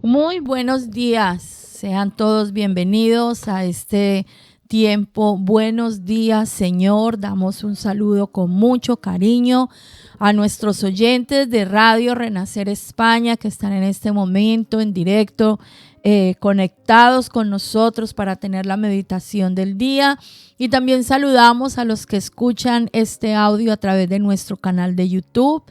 Muy buenos días, sean todos bienvenidos a este tiempo. Buenos días, Señor. Damos un saludo con mucho cariño a nuestros oyentes de Radio Renacer España que están en este momento en directo, conectados con nosotros para tener la meditación del día. Y también saludamos a los que escuchan este audio a través de nuestro canal de YouTube.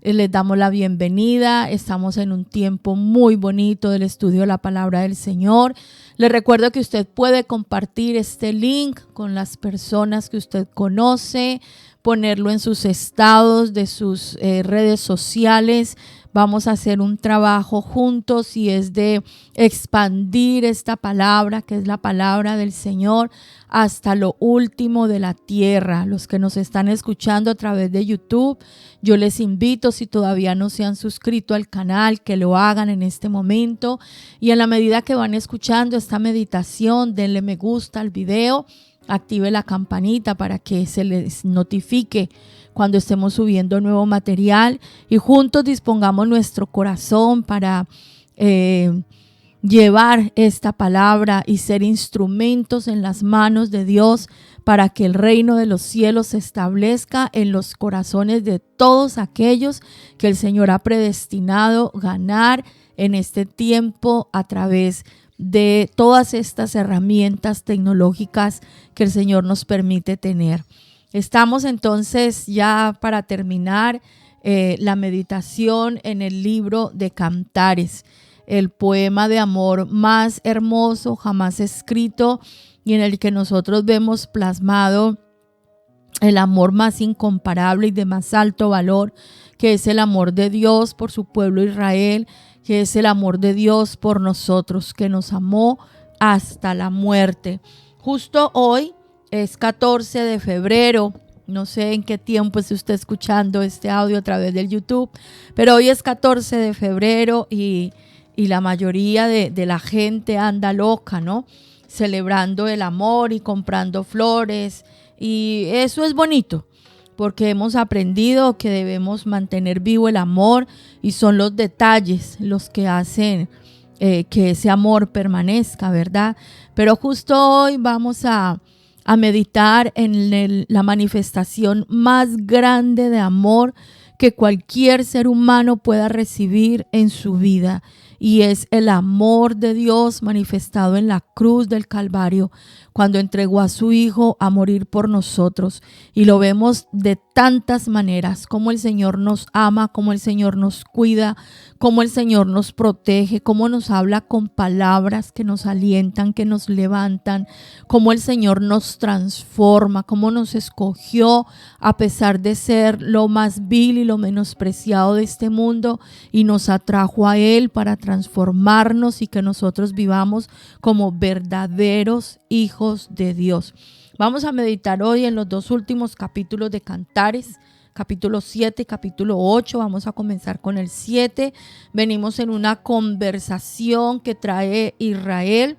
Les damos la bienvenida. Estamos en un tiempo muy bonito del estudio de la palabra del Señor. Les recuerdo que usted puede compartir este link con las personas que usted conoce, ponerlo en sus estados de sus redes sociales. Vamos a hacer un trabajo juntos y es de expandir esta palabra, que es la palabra del Señor, hasta lo último de la tierra. Los que nos están escuchando a través de YouTube, yo les invito, si todavía no se han suscrito al canal, que lo hagan en este momento. Y en la medida que van escuchando esta meditación, denle me gusta al video, active la campanita para que se les notifique cuando estemos subiendo nuevo material y juntos dispongamos nuestro corazón para llevar esta palabra y ser instrumentos en las manos de Dios para que el reino de los cielos se establezca en los corazones de todos aquellos que el Señor ha predestinado ganar en este tiempo a través de todas estas herramientas tecnológicas que el Señor nos permite tener. Estamos entonces ya para terminar la meditación en el libro de Cantares, el poema de amor más hermoso jamás escrito y en el que nosotros vemos plasmado el amor más incomparable y de más alto valor, que es el amor de Dios por su pueblo Israel, que es el amor de Dios por nosotros, que nos amó hasta la muerte. Justo hoy es 14 de febrero, no sé en qué tiempo esté usted escuchando este audio a través del YouTube, pero hoy es 14 de febrero y la mayoría de la gente anda loca, ¿no? Celebrando el amor y comprando flores, y eso es bonito porque hemos aprendido que debemos mantener vivo el amor y son los detalles los que hacen que ese amor permanezca, ¿verdad? Pero justo hoy vamos a meditar en la manifestación más grande de amor que cualquier ser humano pueda recibir en su vida, y es el amor de Dios manifestado en la cruz del Calvario, cuando entregó a su Hijo a morir por nosotros. Y lo vemos de tantas maneras, como el Señor nos ama, como el Señor nos cuida, como el Señor nos protege, como nos habla con palabras que nos alientan, que nos levantan, como el Señor nos transforma, como nos escogió a pesar de ser lo más vil y lo menospreciado de este mundo, y nos atrajo a Él para transformarnos y que nosotros vivamos como verdaderos hijos de Dios. Vamos a meditar hoy en los dos últimos capítulos de Cantares, capítulo 7 y capítulo 8. Vamos a comenzar con el 7. Venimos en una conversación que trae Israel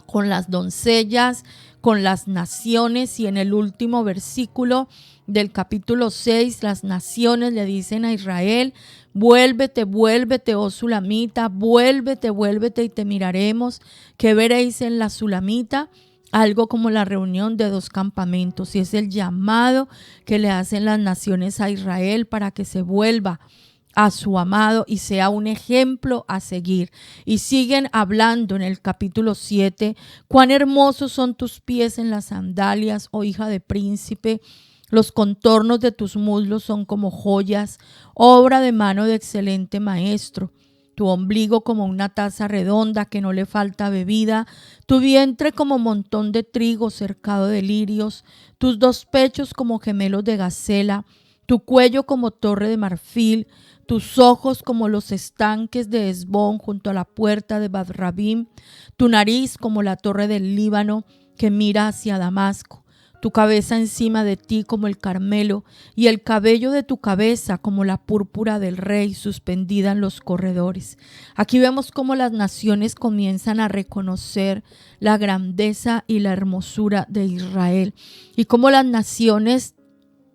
con las doncellas, con las naciones, y en el último versículo del capítulo 6, las naciones le dicen a Israel: vuélvete, vuélvete, oh Sulamita, vuélvete, vuélvete y te miraremos. ¿Qué veréis en la Sulamita? Algo como la reunión de dos campamentos, y es el llamado que le hacen las naciones a Israel para que se vuelva a su amado y sea un ejemplo a seguir. Y siguen hablando en el capítulo 7, cuán hermosos son tus pies en las sandalias, oh hija de príncipe. Los contornos de tus muslos son como joyas, obra de mano de excelente maestro. Tu ombligo como una taza redonda que no le falta bebida, tu vientre como montón de trigo cercado de lirios, tus dos pechos como gemelos de gacela, tu cuello como torre de marfil, tus ojos como los estanques de Hesbón junto a la puerta de Bath-rabim, tu nariz como la torre del Líbano que mira hacia Damasco, tu cabeza encima de ti como el Carmelo, y el cabello de tu cabeza como la púrpura del rey suspendida en los corredores. Aquí vemos cómo las naciones comienzan a reconocer la grandeza y la hermosura de Israel, y cómo las naciones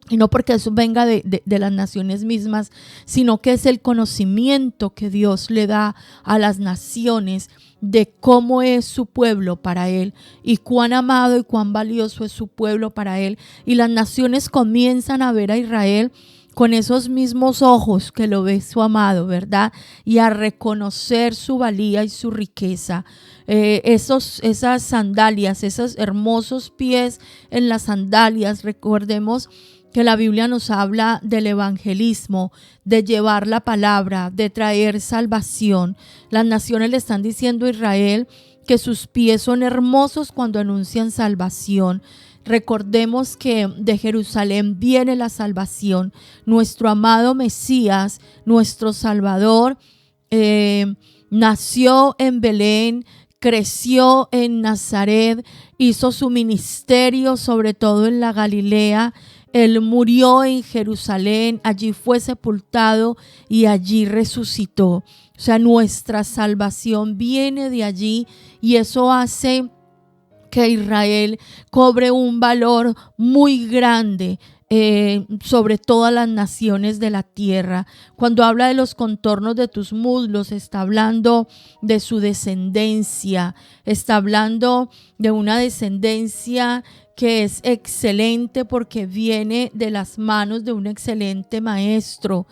Y no porque eso venga de las naciones mismas, sino que es el conocimiento que Dios le da a las naciones de cómo es su pueblo para Él y cuán amado y cuán valioso es su pueblo para Él. Y las naciones comienzan a ver a Israel con esos mismos ojos que lo ve su amado, ¿verdad? Y a reconocer su valía y su riqueza. Esas sandalias, esos hermosos pies en las sandalias, recordemos que la Biblia nos habla del evangelismo, de llevar la palabra, de traer salvación. Las naciones le están diciendo a Israel que sus pies son hermosos cuando anuncian salvación. Recordemos que de Jerusalén viene la salvación. Nuestro amado Mesías, nuestro Salvador, nació en Belén, creció en Nazaret, hizo su ministerio sobre todo en la Galilea. Él murió en Jerusalén, allí fue sepultado y allí resucitó. O sea, nuestra salvación viene de allí y eso hace que Israel cobre un valor muy grande sobre todas las naciones de la tierra. Cuando habla de los contornos de tus muslos, está hablando de su descendencia, está hablando de una descendencia que es excelente porque viene de las manos de un excelente maestro.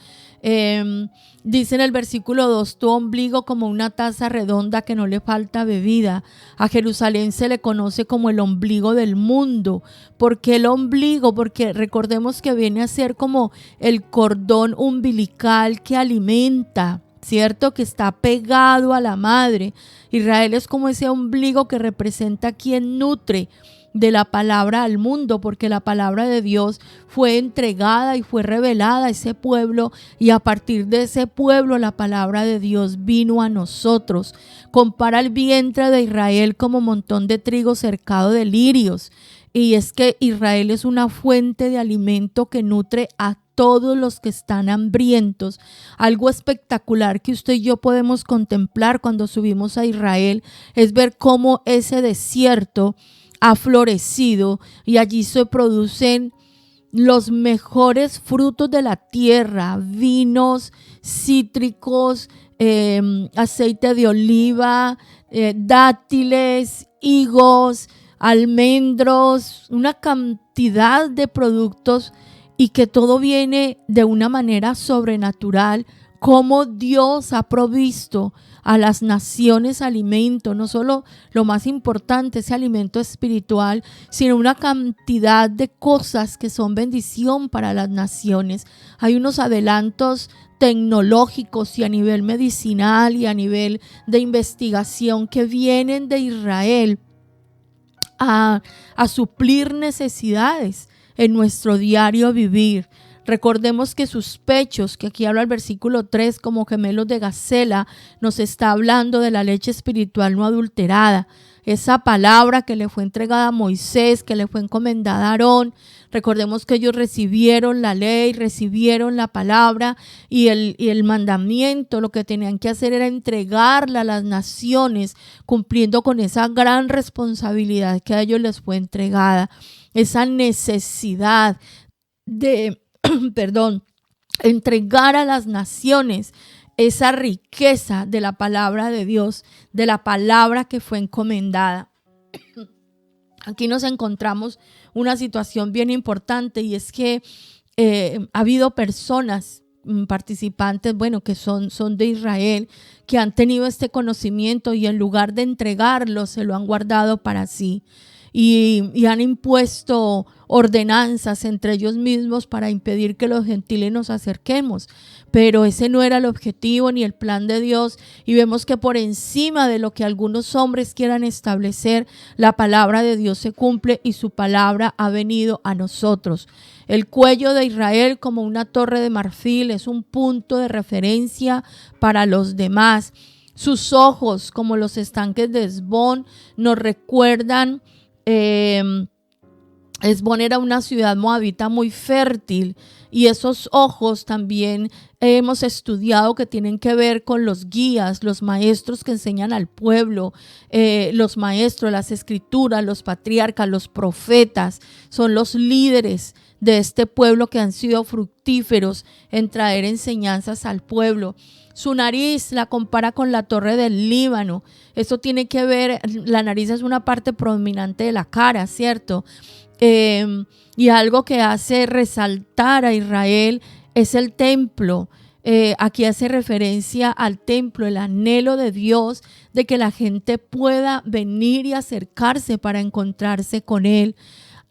Dice en el versículo 2, tu ombligo como una taza redonda que no le falta bebida. A Jerusalén se le conoce como el ombligo del mundo. ¿Por qué el ombligo? Porque recordemos que viene a ser como el cordón umbilical que alimenta, ¿cierto? Que está pegado a la madre. Israel es como ese ombligo que representa a quien nutre de la palabra al mundo, porque la palabra de Dios fue entregada y fue revelada a ese pueblo, y a partir de ese pueblo la palabra de Dios vino a nosotros. Compara el vientre de Israel como montón de trigo cercado de lirios, y es que Israel es una fuente de alimento que nutre a todos los que están hambrientos. Algo espectacular que usted y yo podemos contemplar cuando subimos a Israel es ver cómo ese desierto ha florecido y allí se producen los mejores frutos de la tierra, vinos, cítricos, aceite de oliva, dátiles, higos, almendros, una cantidad de productos, y que todo viene de una manera sobrenatural, como Dios ha provisto a las naciones alimento, no solo lo más importante, ese alimento espiritual, sino una cantidad de cosas que son bendición para las naciones. Hay unos adelantos tecnológicos y a nivel medicinal y a nivel de investigación que vienen de Israel a suplir necesidades en nuestro diario vivir. Recordemos que sus pechos, que aquí habla el versículo 3, como gemelos de gacela, nos está hablando de la leche espiritual no adulterada. Esa palabra que le fue entregada a Moisés, que le fue encomendada a Aarón. Recordemos que ellos recibieron la ley, recibieron la palabra y el mandamiento. Lo que tenían que hacer era entregarla a las naciones, cumpliendo con esa gran responsabilidad que a ellos les fue entregada. Esa necesidad de entregar a las naciones esa riqueza de la palabra de Dios, de la palabra que fue encomendada. Aquí nos encontramos una situación bien importante, y es que ha habido personas, participantes, que son de Israel, que han tenido este conocimiento y en lugar de entregarlo, se lo han guardado para sí. Y han impuesto ordenanzas entre ellos mismos para impedir que los gentiles nos acerquemos. Pero ese no era el objetivo ni el plan de Dios, y vemos que por encima de lo que algunos hombres quieran establecer, la palabra de Dios se cumple y su palabra ha venido a nosotros. El cuello de Israel, como una torre de marfil, es un punto de referencia para los demás. Sus ojos, como los estanques de Hesbón, nos recuerdan Hesbón era una ciudad moabita muy fértil, y esos ojos también hemos estudiado que tienen que ver con los guías, los maestros que enseñan al pueblo, los maestros, las escrituras, los patriarcas, los profetas, son los líderes de este pueblo que han sido fructíferos en traer enseñanzas al pueblo. Su nariz la compara con la torre del Líbano. Eso tiene que ver, la nariz es una parte prominente de la cara, ¿cierto? Y algo que hace resaltar a Israel es el templo. Aquí hace referencia al templo, el anhelo de Dios de que la gente pueda venir y acercarse para encontrarse con Él.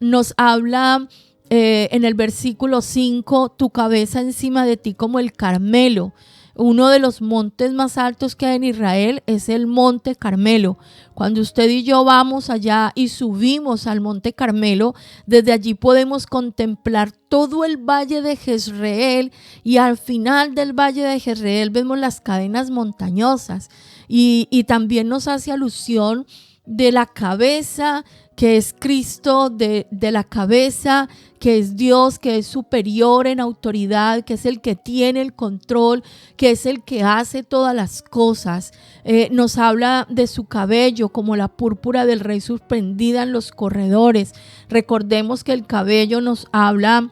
Nos habla en el versículo 5, tu cabeza encima de ti como el Carmelo. Uno de los montes más altos que hay en Israel es el Monte Carmelo. Cuando usted y yo vamos allá y subimos al Monte Carmelo, desde allí podemos contemplar todo el valle de Jezreel, y al final del valle de Jezreel vemos las cadenas montañosas, y también nos hace alusión de la cabeza que es Cristo, de la cabeza que es Dios, que es superior en autoridad, que es el que tiene el control, que es el que hace todas las cosas. Nos habla de su cabello como la púrpura del rey suspendida en los corredores. Recordemos que el cabello nos habla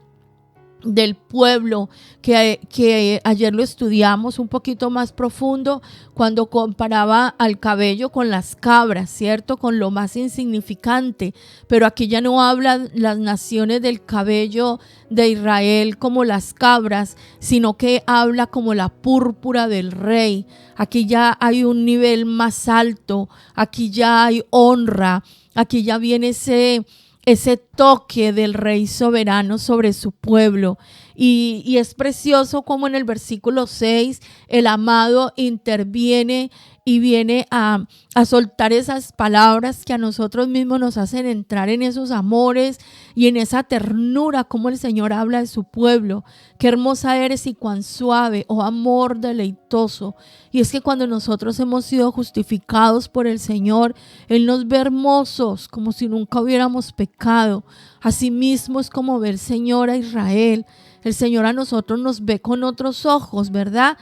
del pueblo, que ayer lo estudiamos un poquito más profundo cuando comparaba al cabello con las cabras, ¿cierto? Con lo más insignificante, pero aquí ya no hablan las naciones del cabello de Israel como las cabras, sino que habla como la púrpura del rey. Aquí ya hay un nivel más alto, aquí ya hay honra, aquí ya viene ese toque del rey soberano sobre su pueblo. Y es precioso como en el versículo 6 el amado interviene y viene a soltar esas palabras que a nosotros mismos nos hacen entrar en esos amores y en esa ternura, como el Señor habla de su pueblo. Qué hermosa eres y cuán suave, oh amor deleitoso. Y es que cuando nosotros hemos sido justificados por el Señor, Él nos ve hermosos, como si nunca hubiéramos pecado. Asimismo es como ver, Señor, a Israel. El Señor a nosotros nos ve con otros ojos, ¿verdad?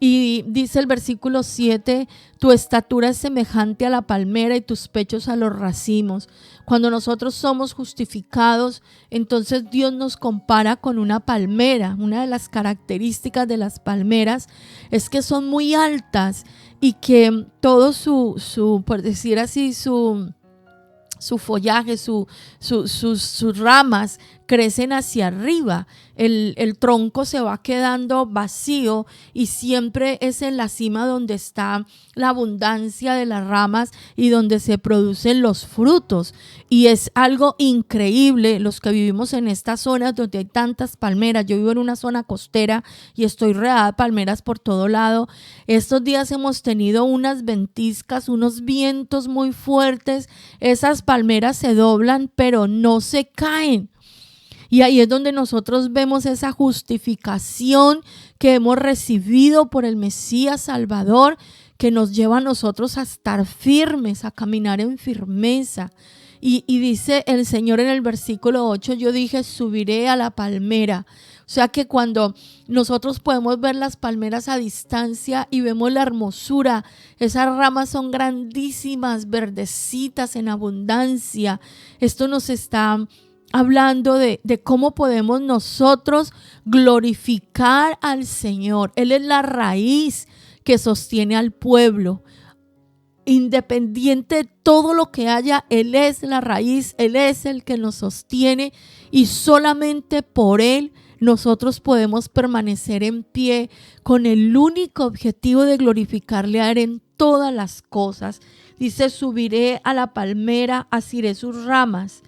Y dice el versículo 7, tu estatura es semejante a la palmera y tus pechos a los racimos. Cuando nosotros somos justificados, entonces Dios nos compara con una palmera. Una de las características de las palmeras es que son muy altas y que todo su por decir así, su follaje, sus ramas crecen hacia arriba. El tronco se va quedando vacío y siempre es en la cima donde está la abundancia de las ramas y donde se producen los frutos. Y es algo increíble los que vivimos en estas zonas donde hay tantas palmeras. Yo vivo en una zona costera y estoy rodeada de palmeras por todo lado. Estos días hemos tenido unas ventiscas, unos vientos muy fuertes. Esas palmeras se doblan, pero no se caen. Y ahí es donde nosotros vemos esa justificación que hemos recibido por el Mesías Salvador, que nos lleva a nosotros a estar firmes, a caminar en firmeza. Y dice el Señor en el versículo 8, yo dije, subiré a la palmera. O sea que cuando nosotros podemos ver las palmeras a distancia y vemos la hermosura, esas ramas son grandísimas, verdecitas, en abundancia. Esto nos está hablando de cómo podemos nosotros glorificar al Señor. Él es la raíz que sostiene al pueblo. Independiente de todo lo que haya, Él es la raíz, Él es el que nos sostiene, y solamente por Él nosotros podemos permanecer en pie con el único objetivo de glorificarle a Él en todas las cosas. Dice, subiré a la palmera, asiré sus ramas.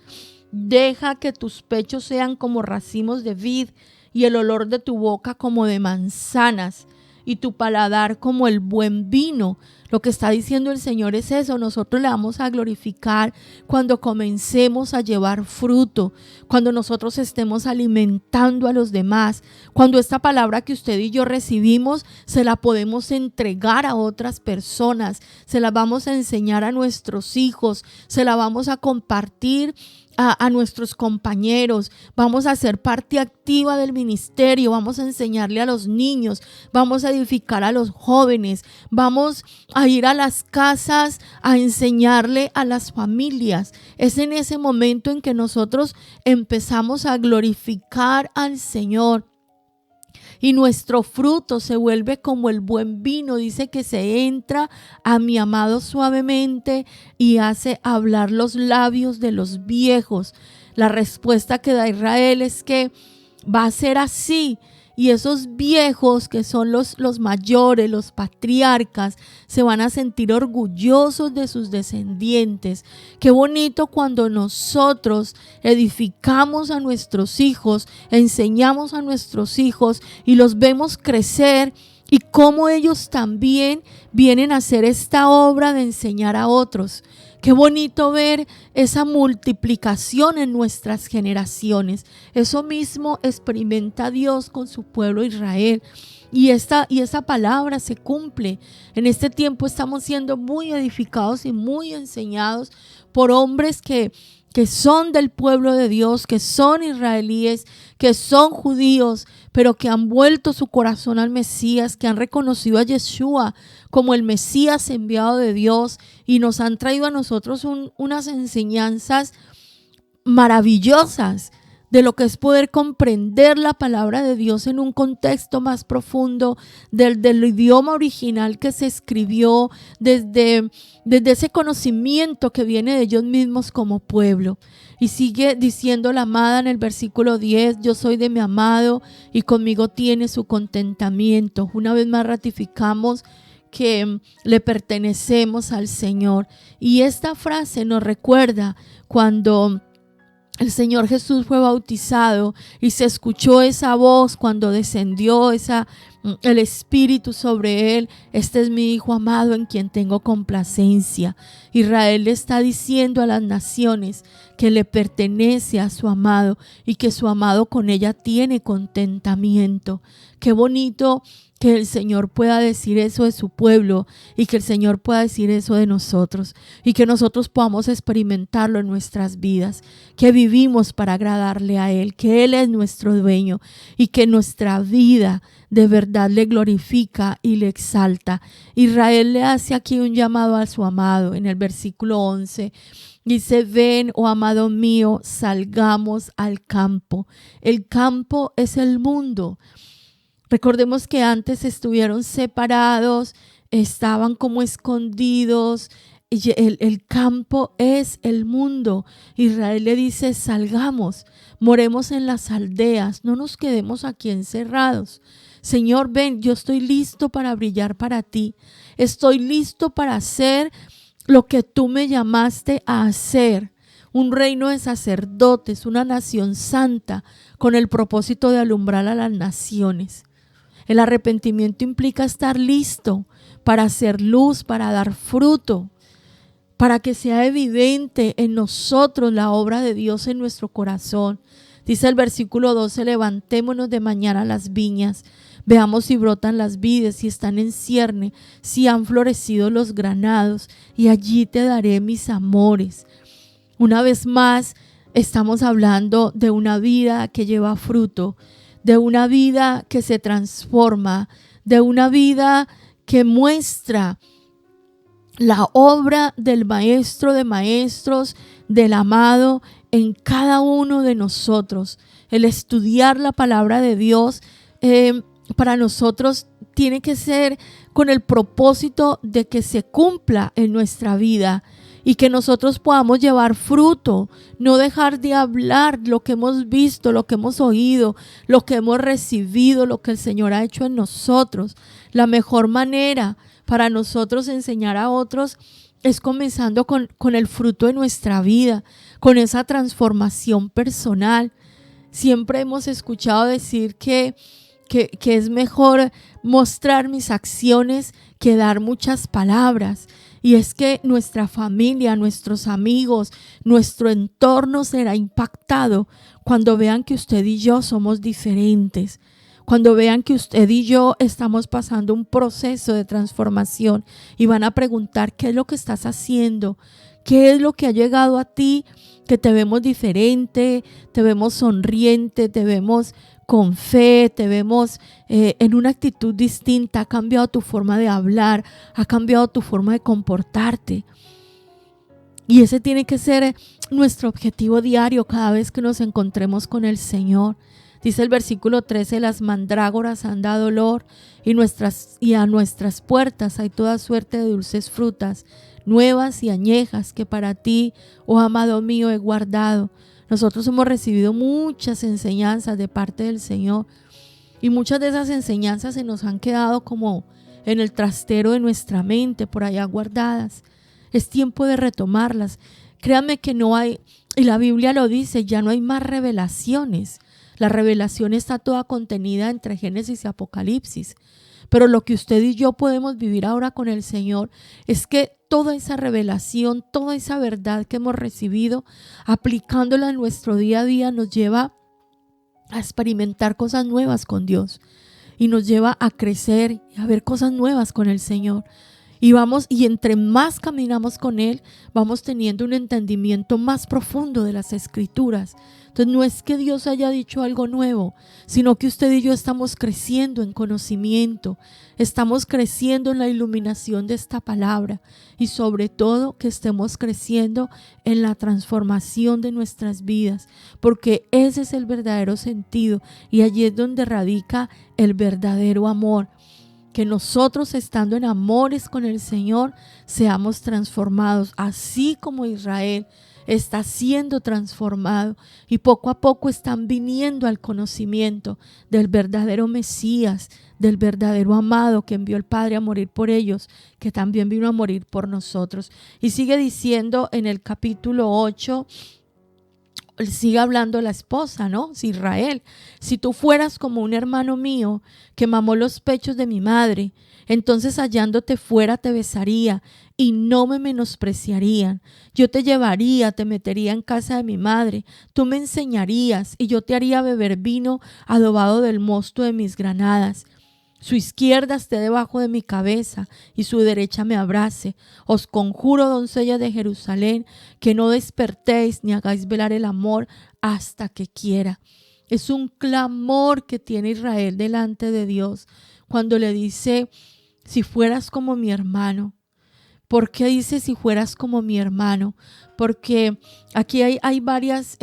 Deja que tus pechos sean como racimos de vid y el olor de tu boca como de manzanas y tu paladar como el buen vino. Lo que está diciendo el Señor es eso. Nosotros le vamos a glorificar cuando comencemos a llevar fruto, cuando nosotros estemos alimentando a los demás, cuando esta palabra que usted y yo recibimos se la podemos entregar a otras personas, se la vamos a enseñar a nuestros hijos, se la vamos a compartir a nuestros compañeros, vamos a ser parte activa del ministerio, vamos a enseñarle a los niños, vamos a edificar a los jóvenes, vamos a ir a las casas a enseñarle a las familias. Es en ese momento en que nosotros empezamos a glorificar al Señor. Y nuestro fruto se vuelve como el buen vino. Dice que se entra a mi amado suavemente y hace hablar los labios de los viejos. La respuesta que da Israel es que va a ser así. Y esos viejos que son los mayores, los patriarcas, se van a sentir orgullosos de sus descendientes. Qué bonito cuando nosotros edificamos a nuestros hijos, enseñamos a nuestros hijos y los vemos crecer, y cómo ellos también vienen a hacer esta obra de enseñar a otros. Qué bonito ver esa multiplicación en nuestras generaciones. Eso mismo experimenta Dios con su pueblo Israel. Y esa palabra se cumple. En este tiempo estamos siendo muy edificados y muy enseñados por hombres que son del pueblo de Dios, que son israelíes, que son judíos, pero que han vuelto su corazón al Mesías, que han reconocido a Yeshua como el Mesías enviado de Dios, y nos han traído a nosotros unas enseñanzas maravillosas de lo que es poder comprender la palabra de Dios en un contexto más profundo del idioma original que se escribió, desde ese conocimiento que viene de ellos mismos como pueblo. Y sigue diciendo la amada en el versículo 10, yo soy de mi amado y conmigo tiene su contentamiento. Una vez más ratificamos que le pertenecemos al Señor. Y esta frase nos recuerda cuando el Señor Jesús fue bautizado y se escuchó esa voz cuando descendió el Espíritu sobre él. Este es mi Hijo amado en quien tengo complacencia. Israel le está diciendo a las naciones que le pertenece a su amado y que su amado con ella tiene contentamiento. Qué bonito que el Señor pueda decir eso de su pueblo y que el Señor pueda decir eso de nosotros y que nosotros podamos experimentarlo en nuestras vidas, que vivimos para agradarle a Él, que Él es nuestro dueño y que nuestra vida de verdad le glorifica y le exalta. Israel le hace aquí un llamado a su amado en el versículo 11. Dice, ven, oh amado mío, salgamos al campo. El campo es el mundo. Recordemos que antes estuvieron separados, estaban como escondidos. El campo es el mundo. Israel le dice, salgamos, moremos en las aldeas, no nos quedemos aquí encerrados. Señor, ven, yo estoy listo para brillar para ti. Estoy listo para hacer lo que tú me llamaste a hacer. Un reino de sacerdotes, una nación santa, con el propósito de alumbrar a las naciones. El arrepentimiento implica estar listo para hacer luz, para dar fruto, para que sea evidente en nosotros la obra de Dios en nuestro corazón. Dice el versículo 12, levantémonos de mañana a las viñas, veamos si brotan las vides, si están en cierne, si han florecido los granados, y allí te daré mis amores. Una vez más, estamos hablando de una vida que lleva fruto, de una vida que se transforma, de una vida que muestra la obra del Maestro de Maestros, del amado en cada uno de nosotros. El estudiar la palabra de Dios para nosotros tiene que ser con el propósito de que se cumpla en nuestra vida y que nosotros podamos llevar fruto, no dejar de hablar lo que hemos visto, lo que hemos oído, lo que hemos recibido, lo que el Señor ha hecho en nosotros. La mejor manera para nosotros enseñar a otros es comenzando con el fruto de nuestra vida, con esa transformación personal. Siempre hemos escuchado decir que que es mejor mostrar mis acciones que dar muchas palabras. Y es que nuestra familia, nuestros amigos, nuestro entorno será impactado cuando vean que usted y yo somos diferentes. Cuando vean que usted y yo estamos pasando un proceso de transformación y van a preguntar qué es lo que estás haciendo, qué es lo que ha llegado a ti, que te vemos diferente, te vemos sonriente, te vemos con fe, te vemos en una actitud distinta, ha cambiado tu forma de hablar, ha cambiado tu forma de comportarte. Y ese tiene que ser nuestro objetivo diario cada vez que nos encontremos con el Señor. Dice el versículo 13, las mandrágoras han dado olor y a nuestras puertas hay toda suerte de dulces frutas, nuevas y añejas que para ti, oh amado mío, he guardado. Nosotros hemos recibido muchas enseñanzas de parte del Señor y muchas de esas enseñanzas se nos han quedado como en el trastero de nuestra mente, por allá guardadas. Es tiempo de retomarlas. Créanme que no hay, y la Biblia lo dice, ya no hay más revelaciones. La revelación está toda contenida entre Génesis y Apocalipsis. Pero lo que usted y yo podemos vivir ahora con el Señor es que toda esa revelación, toda esa verdad que hemos recibido, aplicándola en nuestro día a día, nos lleva a experimentar cosas nuevas con Dios y nos lleva a crecer y a ver cosas nuevas con el Señor. Y entre más caminamos con Él, vamos teniendo un entendimiento más profundo de las Escrituras. Entonces no es que Dios haya dicho algo nuevo, sino que usted y yo estamos creciendo en conocimiento, estamos creciendo en la iluminación de esta palabra y sobre todo que estemos creciendo en la transformación de nuestras vidas, porque ese es el verdadero sentido y allí es donde radica el verdadero amor. Que nosotros estando en amores con el Señor seamos transformados, así como Israel está siendo transformado y poco a poco están viniendo al conocimiento del verdadero Mesías, del verdadero amado que envió el Padre a morir por ellos, que también vino a morir por nosotros. Y sigue diciendo en el capítulo 8, sigue hablando la esposa, ¿no? Israel, si tú fueras como un hermano mío que mamó los pechos de mi madre, entonces hallándote fuera te besaría y no me menospreciarían. Yo te llevaría, te metería en casa de mi madre, tú me enseñarías y yo te haría beber vino adobado del mosto de mis granadas. Su izquierda esté debajo de mi cabeza y su derecha me abrace. Os conjuro, doncellas de Jerusalén, que no despertéis ni hagáis velar el amor hasta que quiera. Es un clamor que tiene Israel delante de Dios cuando le dice, si fueras como mi hermano. ¿Por qué dice si fueras como mi hermano? Porque aquí hay varias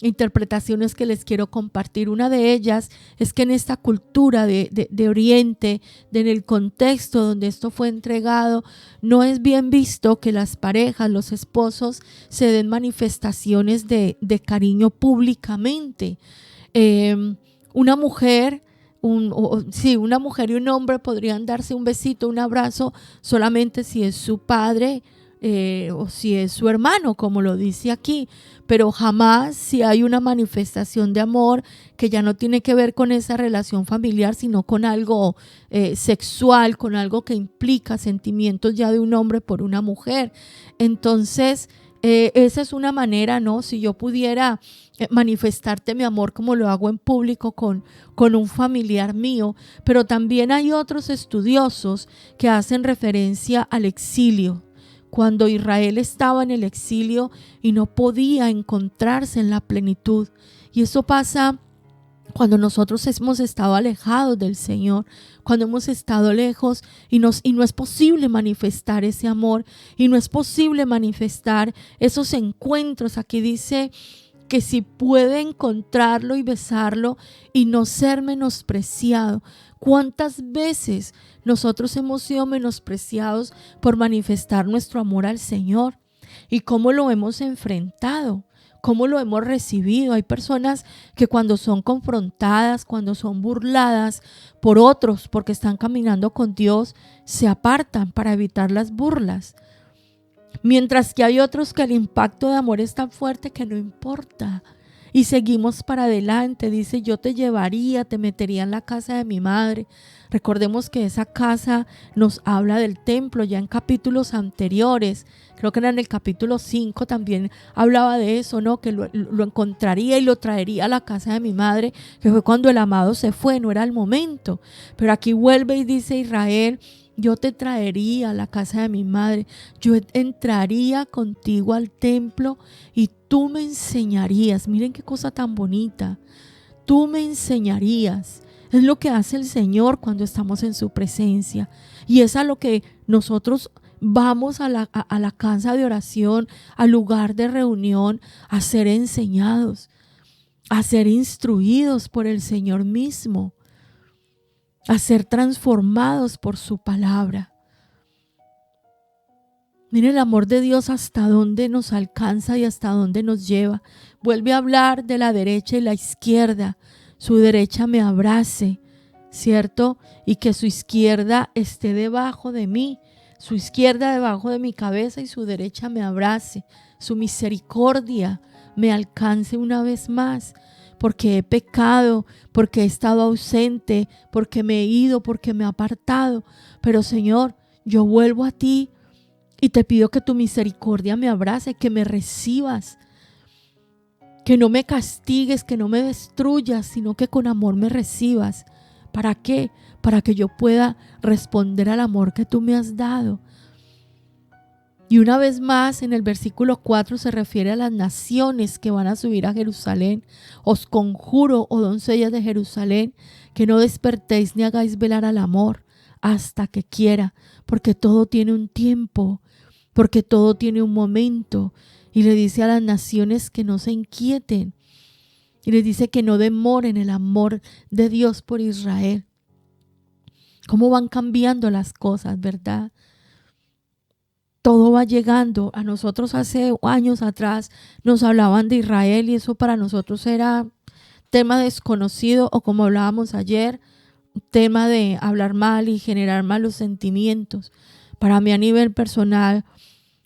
interpretaciones que les quiero compartir. Una de ellas es que en esta cultura de Oriente, en el contexto donde esto fue entregado, no es bien visto que las parejas, los esposos, se den manifestaciones de cariño públicamente. Una mujer y un hombre podrían darse un besito, un abrazo, solamente si es su padre o si es su hermano, como lo dice aquí, pero jamás si hay una manifestación de amor que ya no tiene que ver con esa relación familiar, sino con algo sexual, con algo que implica sentimientos ya de un hombre por una mujer. Entonces, esa es una manera, ¿no? Si yo pudiera manifestarte mi amor como lo hago en público con un familiar mío, pero también hay otros estudiosos que hacen referencia al exilio. Cuando Israel estaba en el exilio y no podía encontrarse en la plenitud. Y eso pasa cuando nosotros hemos estado alejados del Señor, cuando hemos estado lejos y no es posible manifestar ese amor y no es posible manifestar esos encuentros. Aquí dice que si puede encontrarlo y besarlo y no ser menospreciado. ¿Cuántas veces nosotros hemos sido menospreciados por manifestar nuestro amor al Señor? ¿Y cómo lo hemos enfrentado? ¿Cómo lo hemos recibido? Hay personas que cuando son confrontadas, cuando son burladas por otros porque están caminando con Dios, se apartan para evitar las burlas. Mientras que hay otros que el impacto de amor es tan fuerte que no importa. Y seguimos para adelante. Dice, yo te llevaría, te metería en la casa de mi madre. Recordemos que esa casa nos habla del templo ya en capítulos anteriores. Creo que era en el capítulo 5 también hablaba de eso, ¿no? Que lo encontraría y lo traería a la casa de mi madre, que fue cuando el amado se fue, no era el momento. Pero aquí vuelve y dice Israel, yo te traería a la casa de mi madre, yo entraría contigo al templo y tú me enseñarías. Miren qué cosa tan bonita. Tú me enseñarías. Es lo que hace el Señor cuando estamos en su presencia. Y es a lo que nosotros vamos a la casa de oración, al lugar de reunión, a ser enseñados, a ser instruidos por el Señor mismo, a ser transformados por su palabra. Mire el amor de Dios hasta dónde nos alcanza y hasta dónde nos lleva. Vuelve a hablar de la derecha y la izquierda. Su derecha me abrace, ¿cierto? Y que su izquierda esté debajo de mí, su izquierda debajo de mi cabeza y su derecha me abrace. Su misericordia me alcance una vez más, porque he pecado, porque he estado ausente, porque me he ido, porque me he apartado. Pero Señor, yo vuelvo a ti y te pido que tu misericordia me abrace, que me recibas, que no me castigues, que no me destruyas, sino que con amor me recibas. ¿Para qué? Para que yo pueda responder al amor que tú me has dado. Y una vez más en el versículo 4 se refiere a las naciones que van a subir a Jerusalén. Os conjuro, oh doncellas de Jerusalén, que no despertéis ni hagáis velar al amor hasta que quiera, porque todo tiene un tiempo, porque todo tiene un momento. Y le dice a las naciones que no se inquieten. Y les dice que no demoren el amor de Dios por Israel. Cómo van cambiando las cosas, ¿verdad? Todo va llegando. A nosotros hace años atrás nos hablaban de Israel y eso para nosotros era tema desconocido, o como hablábamos ayer, tema de hablar mal y generar malos sentimientos. Para mí a nivel personal,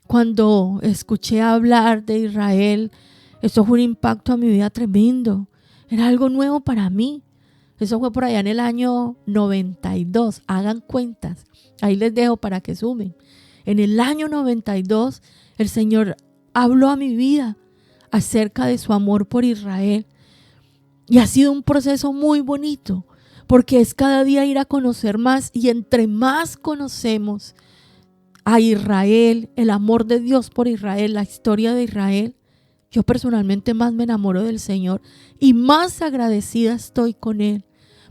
cuando escuché hablar de Israel, eso fue un impacto a mi vida tremendo. Era algo nuevo para mí. Eso fue por allá en el año 92. Hagan cuentas. Ahí les dejo para que sumen. En el año 92, el Señor habló a mi vida acerca de su amor por Israel. Y ha sido un proceso muy bonito, porque es cada día ir a conocer más, y entre más conocemos a Israel, el amor de Dios por Israel, la historia de Israel, yo personalmente más me enamoro del Señor y más agradecida estoy con Él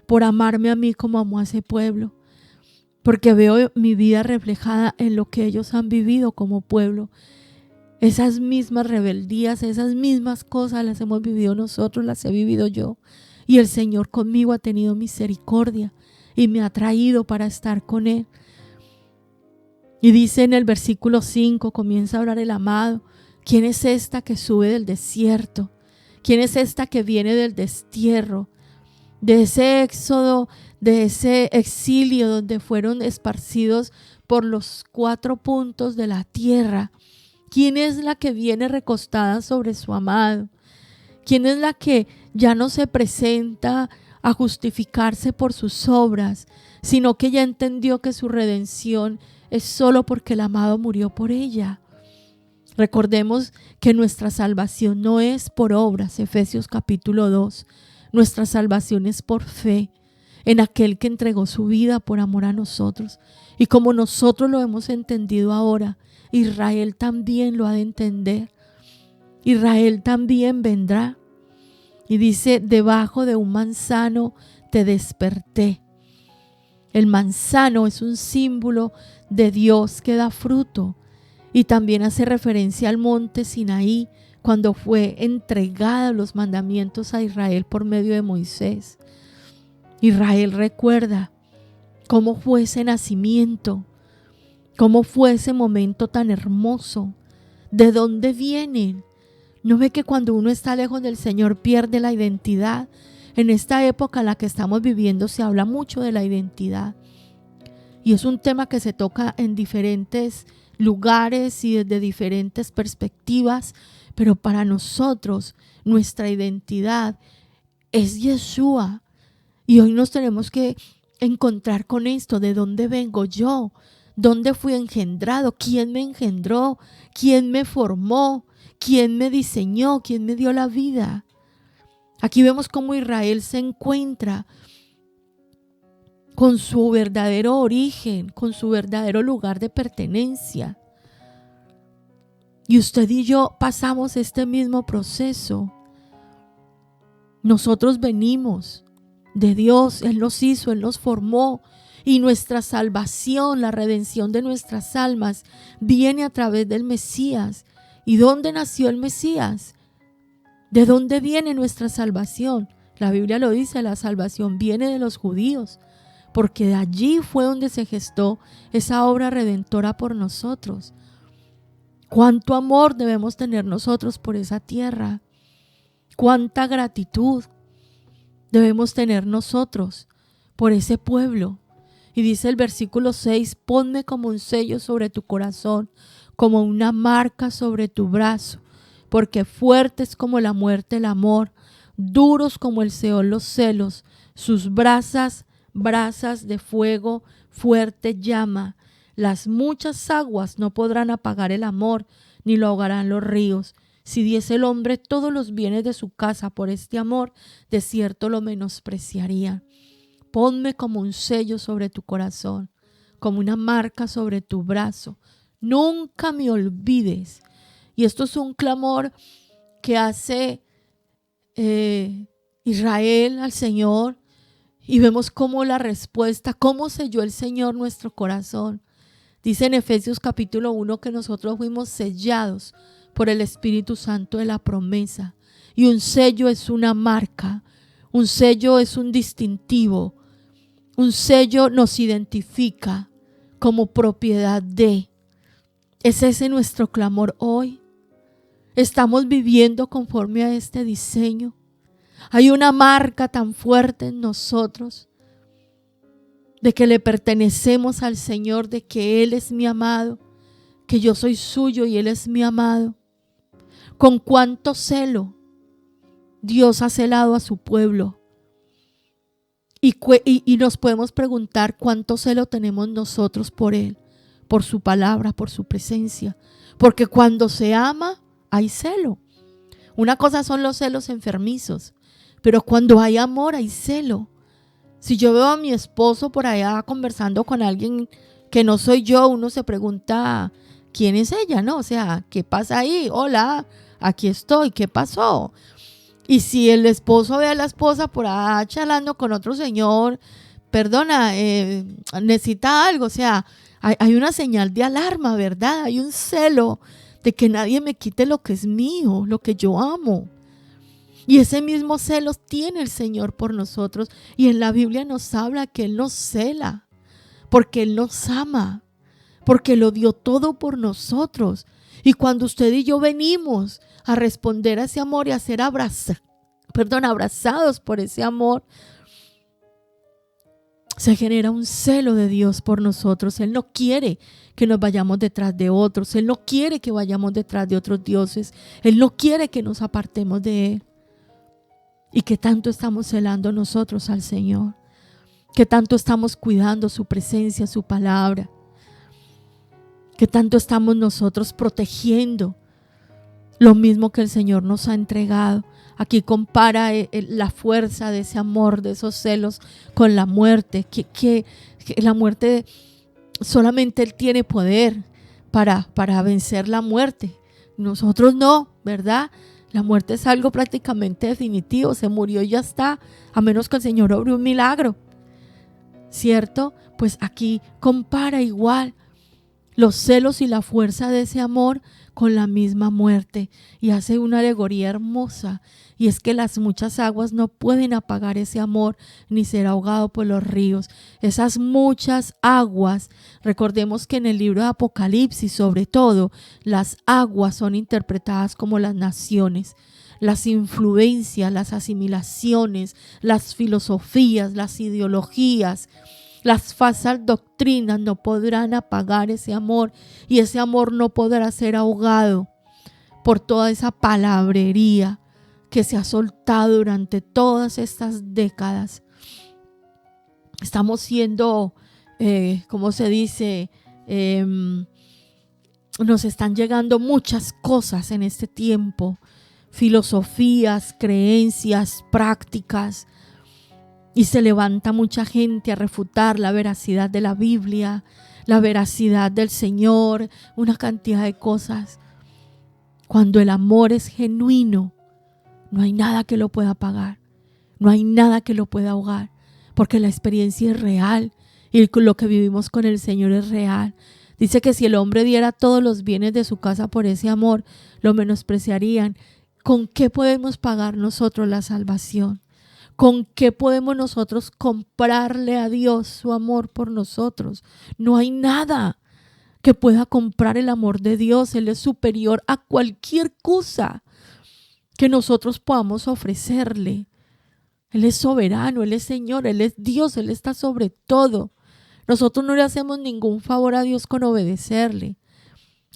por amarme a mí como amó a ese pueblo, porque veo mi vida reflejada en lo que ellos han vivido como pueblo. Esas mismas rebeldías, esas mismas cosas las hemos vivido nosotros, las he vivido yo, y el Señor conmigo ha tenido misericordia y me ha traído para estar con Él. Y dice en el versículo 5, comienza a hablar el amado. ¿Quién es esta que sube del desierto? ¿Quién es esta que viene del destierro? De ese éxodo, de ese exilio donde fueron esparcidos por los 4 puntos de la tierra. ¿Quién es la que viene recostada sobre su amado? ¿Quién es la que ya no se presenta a justificarse por sus obras, sino que ya entendió que su redención es solo porque el amado murió por ella? Recordemos que nuestra salvación no es por obras, Efesios capítulo 2. Nuestra salvación es por fe en aquel que entregó su vida por amor a nosotros. Y como nosotros lo hemos entendido ahora, Israel también lo ha de entender. Israel también vendrá. Y dice, debajo de un manzano te desperté. El manzano es un símbolo de Dios que da fruto. Y también hace referencia al monte Sinaí, cuando fue entregada los mandamientos a Israel por medio de Moisés. Israel recuerda cómo fue ese nacimiento, cómo fue ese momento tan hermoso, de dónde vienen. ¿No ve que cuando uno está lejos del Señor pierde la identidad? En esta época en la que estamos viviendo se habla mucho de la identidad. Y es un tema que se toca en diferentes lugares y desde diferentes perspectivas, Pero para nosotros, nuestra identidad es Yeshua. Y hoy nos tenemos que encontrar con esto. ¿De dónde vengo yo? ¿Dónde fui engendrado? ¿Quién me engendró? ¿Quién me formó? ¿Quién me diseñó? ¿Quién me dio la vida? Aquí vemos cómo Israel se encuentra con su verdadero origen, con su verdadero lugar de pertenencia. Y usted y yo pasamos este mismo proceso. Nosotros venimos de Dios, Él nos hizo, Él nos formó, y nuestra salvación, la redención de nuestras almas, viene a través del Mesías. ¿Y dónde nació el Mesías? ¿De dónde viene nuestra salvación? La Biblia lo dice, la salvación viene de los judíos, porque de allí fue donde se gestó esa obra redentora por nosotros. Cuánto amor debemos tener nosotros por esa tierra. Cuánta gratitud debemos tener nosotros por ese pueblo. Y dice el versículo 6, ponme como un sello sobre tu corazón, como una marca sobre tu brazo, porque fuerte es como la muerte el amor, duros como el Seol los celos, sus brasas de fuego fuerte llama. Las muchas aguas no podrán apagar el amor, ni lo ahogarán los ríos. Si diese el hombre todos los bienes de su casa por este amor, de cierto lo menospreciaría. Ponme como un sello sobre tu corazón, como una marca sobre tu brazo. Nunca me olvides. Y esto es un clamor que hace Israel al Señor. Y vemos cómo la respuesta, cómo selló el Señor nuestro corazón. Dice en Efesios capítulo 1 que nosotros fuimos sellados por el Espíritu Santo de la promesa. Y un sello es una marca, un sello es un distintivo, un sello nos identifica como propiedad de. ¿Es ese nuestro clamor hoy? ¿Estamos viviendo conforme a este diseño? Hay una marca tan fuerte en nosotros de que le pertenecemos al Señor, de que Él es mi amado, que yo soy suyo y Él es mi amado. Con cuánto celo Dios ha celado a su pueblo. Y nos podemos preguntar cuánto celo tenemos nosotros por Él, por su palabra, por su presencia. Porque cuando se ama, hay celo. Una cosa son los celos enfermizos, pero cuando hay amor, hay celo. Si yo veo a mi esposo por allá conversando con alguien que no soy yo, uno se pregunta, ¿quién es ella? ¿No? O sea, ¿qué pasa ahí? Hola, aquí estoy, ¿qué pasó? Y si el esposo ve a la esposa por allá charlando con otro señor, perdona, necesita algo, o sea, hay una señal de alarma, ¿verdad? Hay un celo de que nadie me quite lo que es mío, lo que yo amo. Y ese mismo celo tiene el Señor por nosotros. Y en la Biblia nos habla que Él nos cela, porque Él nos ama, porque lo dio todo por nosotros. Y cuando usted y yo venimos a responder a ese amor y a ser abrazados por ese amor, se genera un celo de Dios por nosotros. Él no quiere que nos vayamos detrás de otros. Él no quiere que vayamos detrás de otros dioses. Él no quiere que nos apartemos de Él. Y que tanto estamos celando nosotros al Señor, que tanto estamos cuidando su presencia, su palabra, que tanto estamos nosotros protegiendo lo mismo que el Señor nos ha entregado. Aquí compara la fuerza de ese amor, de esos celos con la muerte, que la muerte solamente Él tiene poder para vencer la muerte. Nosotros no, ¿verdad? La muerte es algo prácticamente definitivo, se murió y ya está, a menos que el Señor obre un milagro, ¿cierto? Pues aquí compara igual los celos y la fuerza de ese amor con la misma muerte y hace una alegoría hermosa, y es que las muchas aguas no pueden apagar ese amor ni ser ahogado por los ríos. Esas muchas aguas, recordemos que en el libro de Apocalipsis sobre todo, las aguas son interpretadas como las naciones, las influencias, las asimilaciones, las filosofías, las ideologías. Las falsas doctrinas no podrán apagar ese amor, y ese amor no podrá ser ahogado por toda esa palabrería que se ha soltado durante todas estas décadas. Estamos siendo, ¿cómo se dice? Nos están llegando muchas cosas en este tiempo, filosofías, creencias, prácticas, y se levanta mucha gente a refutar la veracidad de la Biblia, la veracidad del Señor, una cantidad de cosas. Cuando el amor es genuino, no hay nada que lo pueda apagar, no hay nada que lo pueda ahogar, porque la experiencia es real y lo que vivimos con el Señor es real. Dice que si el hombre diera todos los bienes de su casa por ese amor, lo menospreciarían. ¿Con qué podemos pagar nosotros la salvación? ¿Con qué podemos nosotros comprarle a Dios su amor por nosotros? No hay nada que pueda comprar el amor de Dios. Él es superior a cualquier cosa que nosotros podamos ofrecerle. Él es soberano, Él es Señor, Él es Dios, Él está sobre todo. Nosotros no le hacemos ningún favor a Dios con obedecerle.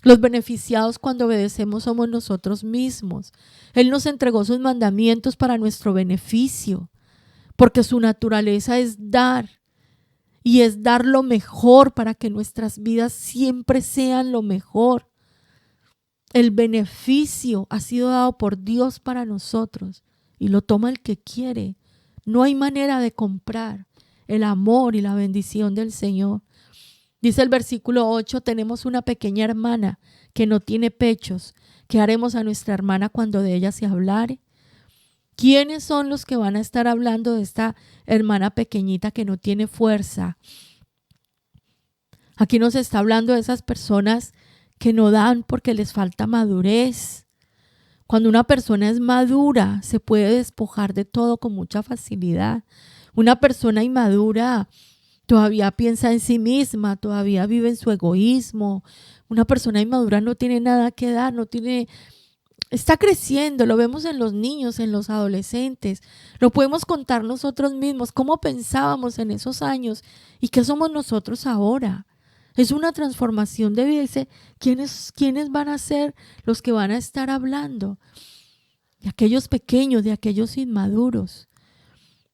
Los beneficiados cuando obedecemos somos nosotros mismos. Él nos entregó sus mandamientos para nuestro beneficio, porque su naturaleza es dar, y es dar lo mejor para que nuestras vidas siempre sean lo mejor. El beneficio ha sido dado por Dios para nosotros y lo toma el que quiere. No hay manera de comprar el amor y la bendición del Señor. Dice el versículo 8, tenemos una pequeña hermana que no tiene pechos. ¿Qué haremos a nuestra hermana cuando de ella se hablare? ¿Quiénes son los que van a estar hablando de esta hermana pequeñita que no tiene fuerza? Aquí nos está hablando de esas personas que no dan porque les falta madurez. Cuando una persona es madura, se puede despojar de todo con mucha facilidad. Una persona inmadura todavía piensa en sí misma, todavía vive en su egoísmo. Una persona inmadura no tiene nada que dar, está creciendo, lo vemos en los niños, en los adolescentes. Lo podemos contar nosotros mismos, cómo pensábamos en esos años y qué somos nosotros ahora. Es una transformación de vida. Dice, ¿quiénes van a ser los que van a estar hablando? De aquellos pequeños, de aquellos inmaduros.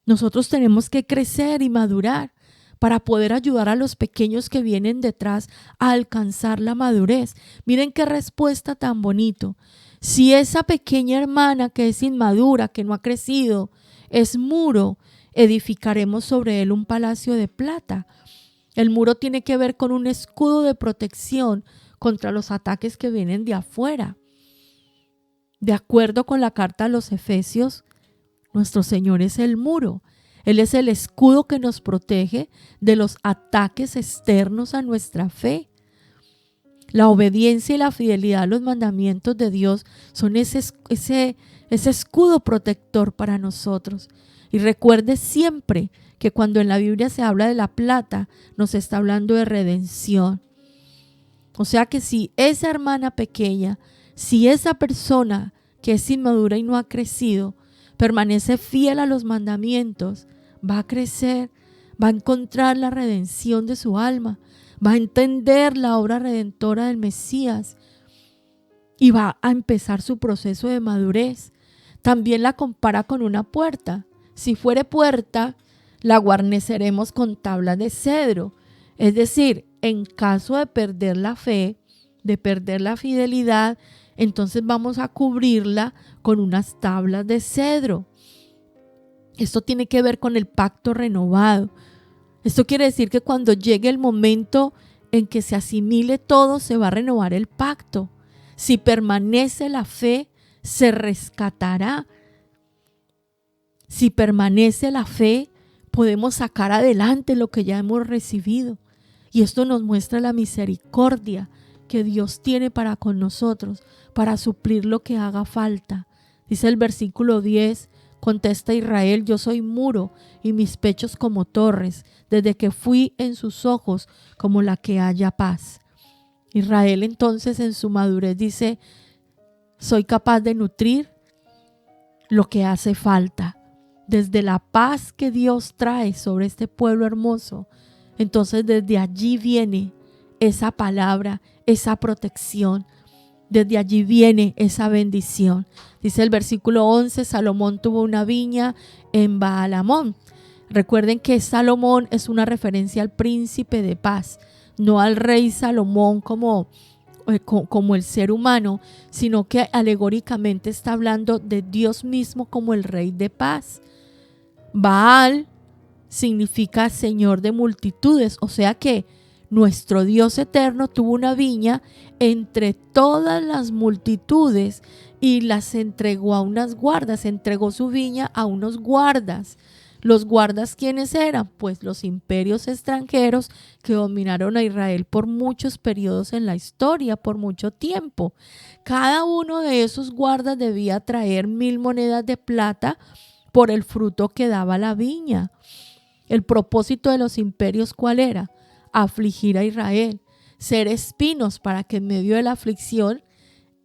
Nosotros tenemos que crecer y madurar para poder ayudar a los pequeños que vienen detrás a alcanzar la madurez. Miren qué respuesta tan bonito. Si esa pequeña hermana que es inmadura, que no ha crecido, es muro, edificaremos sobre él un palacio de plata. El muro tiene que ver con un escudo de protección contra los ataques que vienen de afuera. De acuerdo con la carta a los Efesios, nuestro Señor es el muro. Él es el escudo que nos protege de los ataques externos a nuestra fe. La obediencia y la fidelidad a los mandamientos de Dios son ese escudo protector para nosotros. Y recuerde siempre que cuando en la Biblia se habla de la plata, nos está hablando de redención. O sea que si esa hermana pequeña, si esa persona que es inmadura y no ha crecido, permanece fiel a los mandamientos, va a crecer, va a encontrar la redención de su alma, va a entender la obra redentora del Mesías y va a empezar su proceso de madurez. También la compara con una puerta. Si fuere puerta, la guarneceremos con tablas de cedro. Es decir, en caso de perder la fe, de perder la fidelidad, entonces vamos a cubrirla con unas tablas de cedro. Esto tiene que ver con el pacto renovado. Esto quiere decir que cuando llegue el momento en que se asimile todo, se va a renovar el pacto. Si permanece la fe, se rescatará. Si permanece la fe, podemos sacar adelante lo que ya hemos recibido. Y esto nos muestra la misericordia que Dios tiene para con nosotros, para suplir lo que haga falta. Dice el versículo 10, contesta Israel, yo soy muro y mis pechos como torres, desde que fui en sus ojos como la que halla paz. Israel entonces en su madurez dice, soy capaz de nutrir lo que hace falta. Desde la paz que Dios trae sobre este pueblo hermoso, entonces desde allí viene esa palabra, esa protección. Desde allí viene esa bendición. Dice el versículo 11, Salomón tuvo una viña en Baal-Hamón. Recuerden que Salomón es una referencia al príncipe de paz, no al rey Salomón como el ser humano, sino que alegóricamente está hablando de Dios mismo como el rey de paz. Baal significa Señor de multitudes, o sea que nuestro Dios eterno tuvo una viña entre todas las multitudes y las entregó a unas guardas, entregó su viña a unos guardas. ¿Los guardas quiénes eran? Pues los imperios extranjeros que dominaron a Israel por muchos periodos en la historia, por mucho tiempo. Cada uno de esos guardas debía traer 1000 monedas de plata por el fruto que daba la viña. El propósito de los imperios, ¿cuál era? Afligir a Israel, ser espinos para que en medio de la aflicción,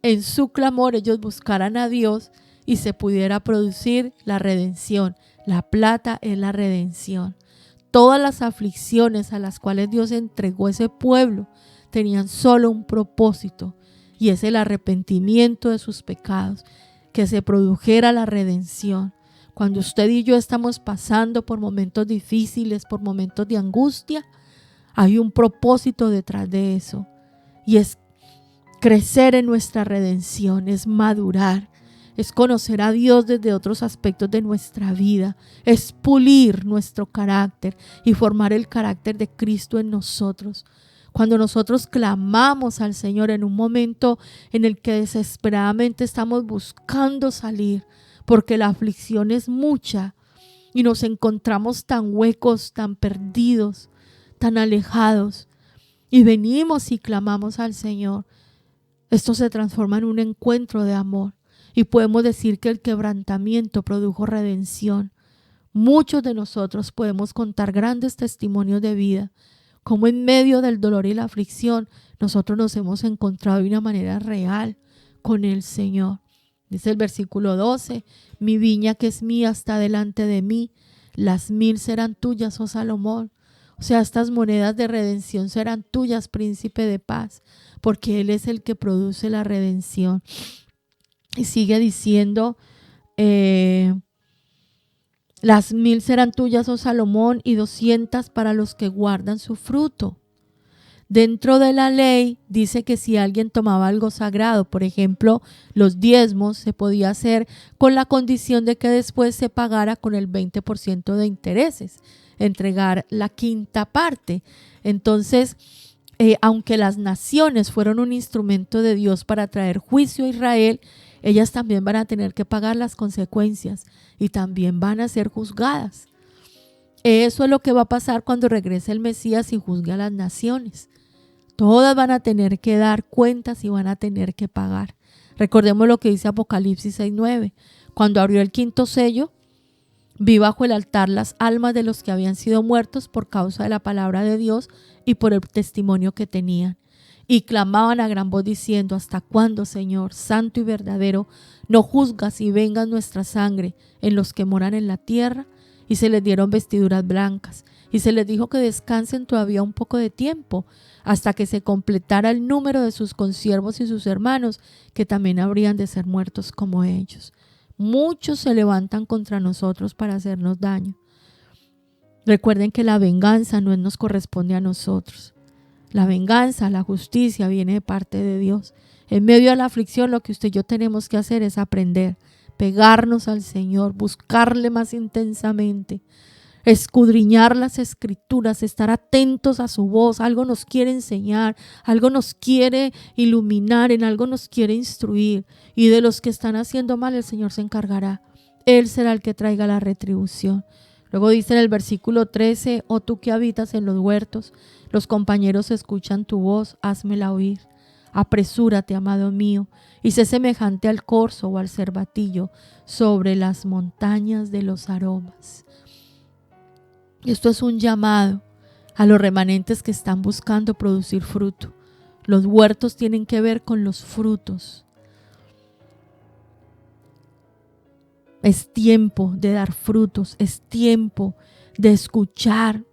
en su clamor, ellos buscaran a Dios y se pudiera producir la redención. La plata es la redención. Todas las aflicciones a las cuales Dios entregó ese pueblo tenían solo un propósito, y es el arrepentimiento de sus pecados, que se produjera la redención. Cuando usted y yo estamos pasando por momentos difíciles, por momentos de angustia, hay un propósito detrás de eso, y es crecer en nuestra redención, es madurar, es conocer a Dios desde otros aspectos de nuestra vida, es pulir nuestro carácter y formar el carácter de Cristo en nosotros. Cuando nosotros clamamos al Señor en un momento en el que desesperadamente estamos buscando salir, porque la aflicción es mucha y nos encontramos tan huecos, tan perdidos, tan alejados, y venimos y clamamos al Señor, esto se transforma en un encuentro de amor. Y podemos decir que el quebrantamiento produjo redención. Muchos de nosotros podemos contar grandes testimonios de vida, como en medio del dolor y la aflicción nosotros nos hemos encontrado de una manera real con el Señor. Dice el versículo 12, mi viña que es mía está delante de mí, las 1000 serán tuyas, oh Salomón. O sea, estas monedas de redención serán tuyas, príncipe de paz, porque Él es el que produce la redención. Y sigue diciendo, las 1000 serán tuyas, oh Salomón, y 200 para los que guardan su fruto. Dentro de la ley dice que si alguien tomaba algo sagrado, por ejemplo, los diezmos, se podía hacer con la condición de que después se pagara con el 20% de intereses, entregar la quinta parte. Entonces, aunque las naciones fueron un instrumento de Dios para traer juicio a Israel, ellas también van a tener que pagar las consecuencias y también van a ser juzgadas. Eso es lo que va a pasar cuando regrese el Mesías y juzgue a las naciones. Todas van a tener que dar cuentas y van a tener que pagar. Recordemos lo que dice Apocalipsis 6:9. Cuando abrió el quinto sello, vi bajo el altar las almas de los que habían sido muertos por causa de la palabra de Dios y por el testimonio que tenían. Y clamaban a gran voz diciendo, ¿hasta cuándo, Señor, santo y verdadero, no juzgas y vengas nuestra sangre en los que moran en la tierra? Y se les dieron vestiduras blancas. Y se les dijo que descansen todavía un poco de tiempo, hasta que se completara el número de sus consiervos y sus hermanos, que también habrían de ser muertos como ellos. Muchos se levantan contra nosotros para hacernos daño. Recuerden que la venganza no nos corresponde a nosotros. La venganza, la justicia viene de parte de Dios. En medio de la aflicción, lo que usted y yo tenemos que hacer es aprender, pegarnos al Señor, buscarle más intensamente, escudriñar las escrituras, estar atentos a su voz. Algo nos quiere enseñar, algo nos quiere iluminar, en algo nos quiere instruir. Y de los que están haciendo mal, el Señor se encargará. Él será el que traiga la retribución. Luego dice en el versículo 13, oh tú que habitas en los huertos, los compañeros escuchan tu voz, házmela oír. Apresúrate, amado mío, y sé semejante al corzo o al cervatillo sobre las montañas de los aromas. Esto es un llamado a los remanentes que están buscando producir fruto. Los huertos tienen que ver con los frutos. Es tiempo de dar frutos, es tiempo de escuchar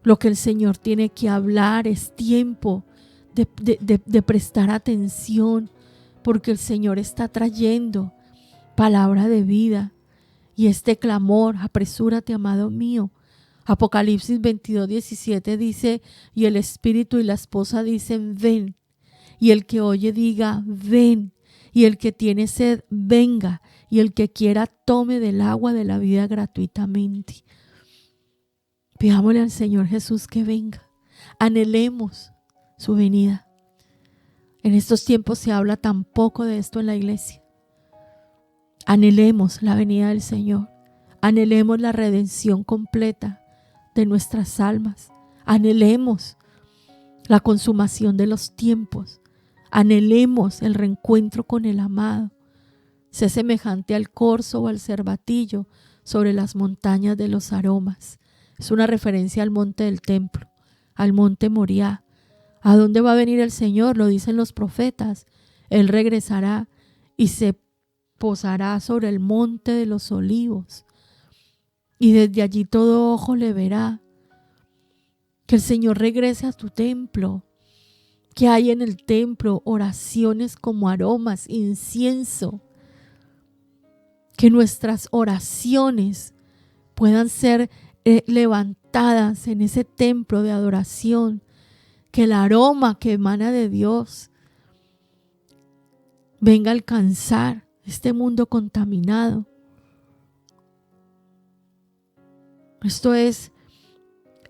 lo que el Señor tiene que hablar, es tiempo de prestar atención, porque el Señor está trayendo palabra de vida. Y este clamor, apresúrate, amado mío. Apocalipsis 22:17 dice, y el Espíritu y la esposa dicen, ven. Y el que oye diga, ven. Y el que tiene sed, venga. Y el que quiera, tome del agua de la vida gratuitamente. Pidámosle al Señor Jesús que venga. Anhelemos su venida. En estos tiempos se habla tan poco de esto en la iglesia. Anhelemos la venida del Señor. Anhelemos la redención completa de nuestras almas. Anhelemos la consumación de los tiempos. Anhelemos el reencuentro con el amado. Sé semejante al corzo o al cervatillo sobre las montañas de los aromas. Es una referencia al monte del templo, al monte Moriah. ¿A dónde va a venir el Señor? Lo dicen los profetas. Él regresará y se posará sobre el monte de los olivos. Y desde allí todo ojo le verá. Que el Señor regrese a tu templo. Que hay en el templo oraciones como aromas, incienso. Que nuestras oraciones puedan ser levantadas en ese templo de adoración. Que el aroma que emana de Dios venga a alcanzar este mundo contaminado. Esto es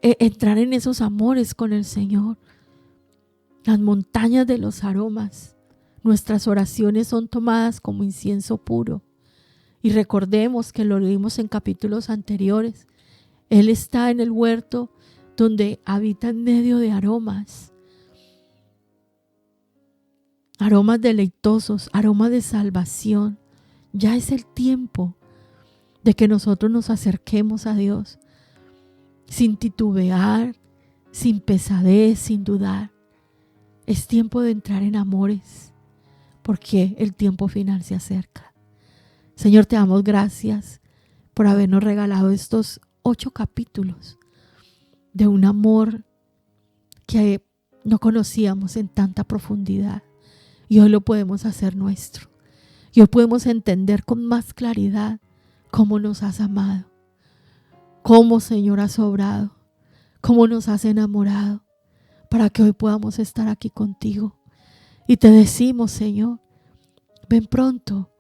entrar en esos amores con el Señor. Las montañas de los aromas. Nuestras oraciones son tomadas como incienso puro. Y recordemos que lo leímos en capítulos anteriores. Él está en el huerto donde habita en medio de aromas. Aromas deleitosos, aromas de salvación. Ya es el tiempo de que nosotros nos acerquemos a Dios sin titubear, sin pesadez, sin dudar. Es tiempo de entrar en amores porque el tiempo final se acerca. Señor, te damos gracias por habernos regalado estos 8 capítulos de un amor que no conocíamos en tanta profundidad y hoy lo podemos hacer nuestro. Y hoy podemos entender con más claridad cómo nos has amado, cómo, Señor, has obrado, cómo nos has enamorado, para que hoy podamos estar aquí contigo. Y te decimos, Señor, ven pronto.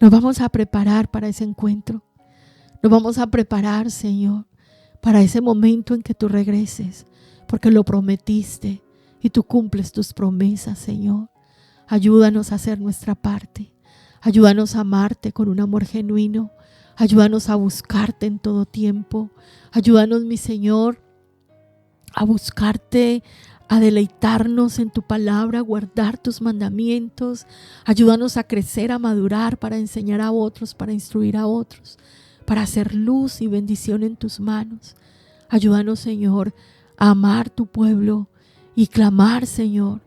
Nos vamos a preparar para ese encuentro. Nos vamos a preparar, Señor, para ese momento en que tú regreses, porque lo prometiste y tú cumples tus promesas, Señor. Ayúdanos a hacer nuestra parte. Ayúdanos a amarte con un amor genuino. Ayúdanos a buscarte en todo tiempo. Ayúdanos, mi Señor, a buscarte, a deleitarnos en tu palabra, a guardar tus mandamientos. Ayúdanos a crecer, a madurar, para enseñar a otros, para instruir a otros, para hacer luz y bendición en tus manos. Ayúdanos, Señor, a amar tu pueblo y clamar, Señor,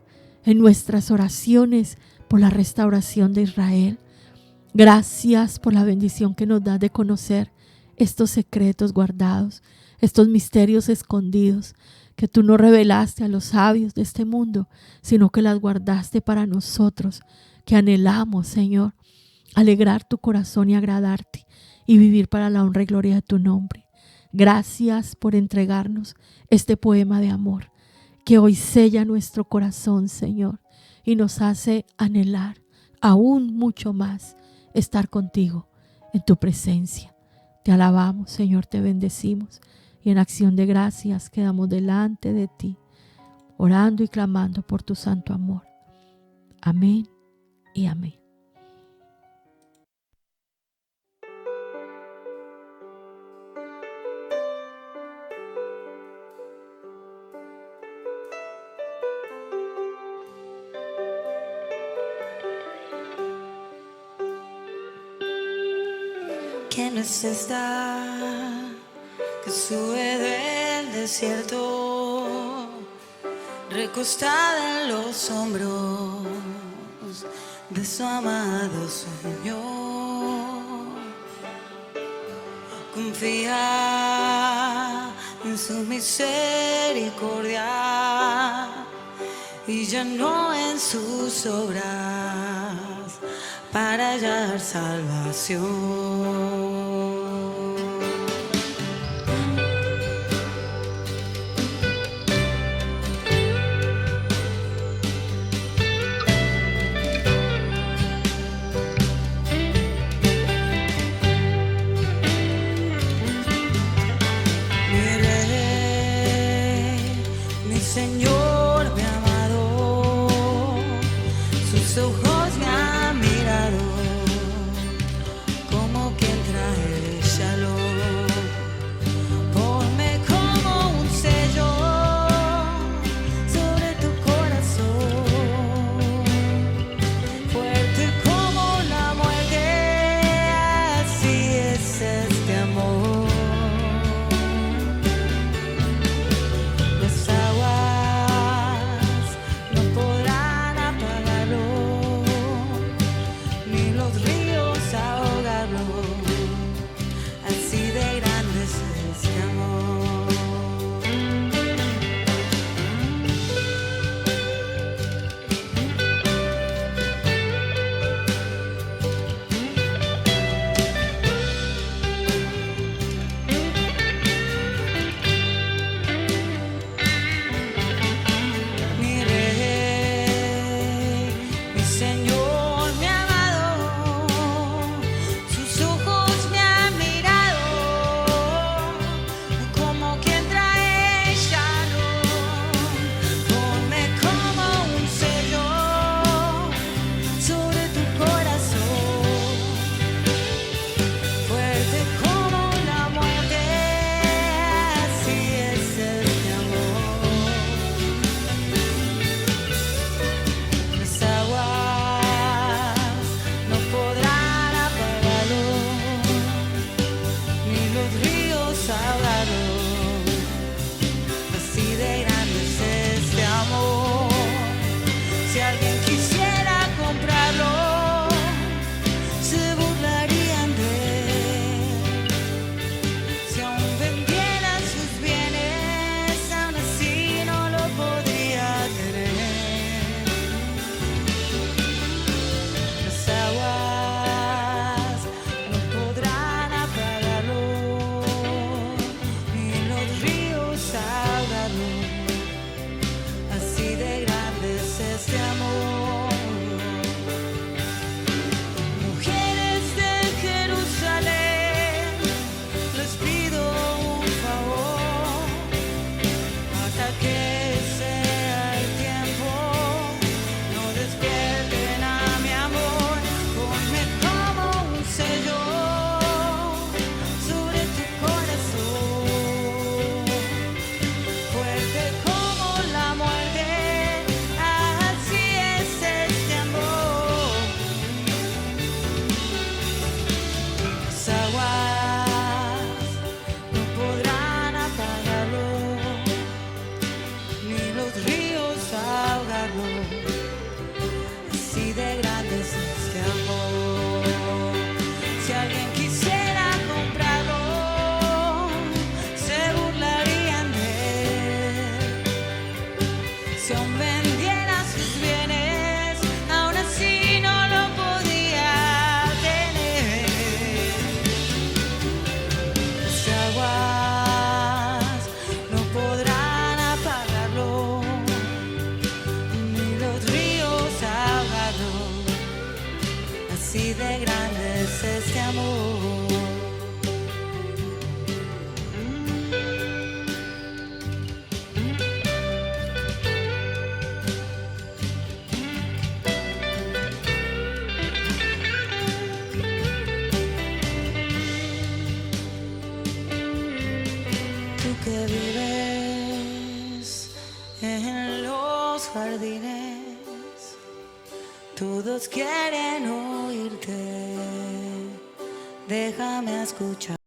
en nuestras oraciones por la restauración de Israel. Gracias por la bendición que nos das de conocer estos secretos guardados, estos misterios escondidos que tú no revelaste a los sabios de este mundo, sino que las guardaste para nosotros, que anhelamos, Señor, alegrar tu corazón y agradarte y vivir para la honra y gloria de tu nombre. Gracias por entregarnos este poema de amor que hoy sella nuestro corazón, Señor, y nos hace anhelar aún mucho más estar contigo en tu presencia. Te alabamos, Señor, te bendecimos y en acción de gracias quedamos delante de ti, orando y clamando por tu santo amor. Amén y amén. ¿Quién es esta que sube del desierto, recostada en los hombros de su amado Señor? Confía en su misericordia y ya no en sus obras para hallar salvación. Señor, mi amado, sus ojos me han mirado como quien trae shalom. Ponme como un sello sobre tu corazón, fuerte como la muerte, así es este amor. Así de grande es este amor. Tú que vives en los jardines, todos quieren oírte, déjame escuchar.